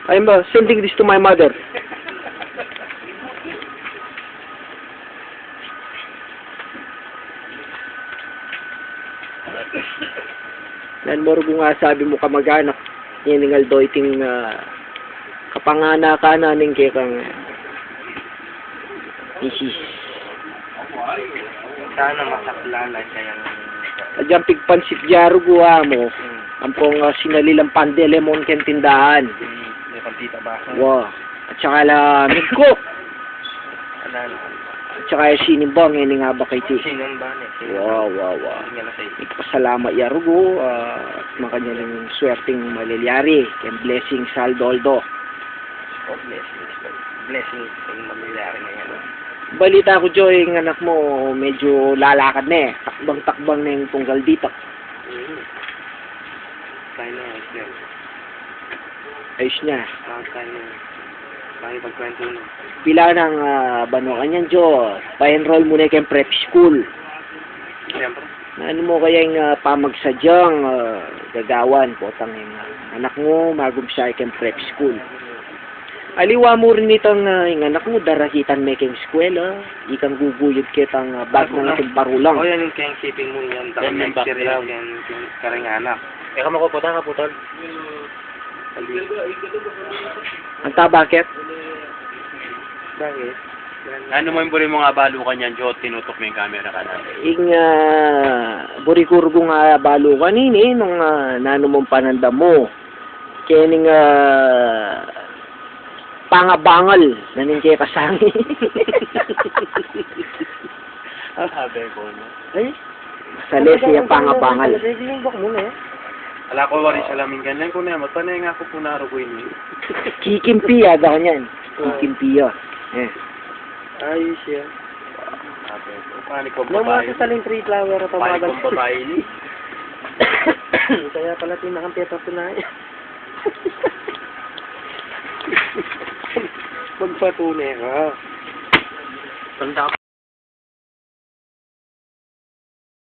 I'm sending this to my mother. Nan mo kung nga sabi mo kamag-anak, yeningal do iting kapangana-kana-ning kay kang misis. Sana masaplalay kayang... Adyang pigpansit jaro guwa mo. Ampong sinalilang pandelemon ken tindahan. May pantita ba? Wow. At saka la migko. Ano? At saka sinimbang ini nga ba kay ti. Sinong ba? Wow. Nga na sa'yo. Ipasalamat yarugo at makanya ng swerteng malilyari ken blessing saldoldo. Oh, blessings. Blessings ang mamilyari na yan. Balita ko Joy, ng anak mo medyo lalakad na eh. Takbang-takbang na yung tunggal dito. Tayo na, ayos. Ayos niya. Tayo na. Tayo pagkwento na. Pila ng bano kanyan Jo, pa-enroll muna kayong prep school. Siyempre. Ano mo kayang pamagsadyang gagawan po tanging anak mo magumsa kayong prep school. Aliwa mo rin itong anak mo darahitan making eskwela, ikang guguyod kitang bag ng itong parulang. O yan yung kayang keeping mo yan. Dahil yung experience yan, karang anak. Eka makuputan ka putol. Anta bakit? Bakit? Ano mo yung buri mo nga balukan yan, Jo? Tinutok mo yung camera ka na. Burikurgo nga balo kanini nung nanumong pananda mo. Kening pangabangal nanin kaya kasangi. Sabi ko, no? Ay, masali siya pangabangal. Ala ko, wari salamin ganyan ko na. Matanay nga ako punaro ko yun. Kikimpiya daw niyan. Kikimpiya. Ayos yan. Sabi ko, panik ko Nang babae. mga saling tree flower at Panik pamagal. ko babae ni. Kaya pala tinakampeta ito na yan. Magpatunay ka. Tanda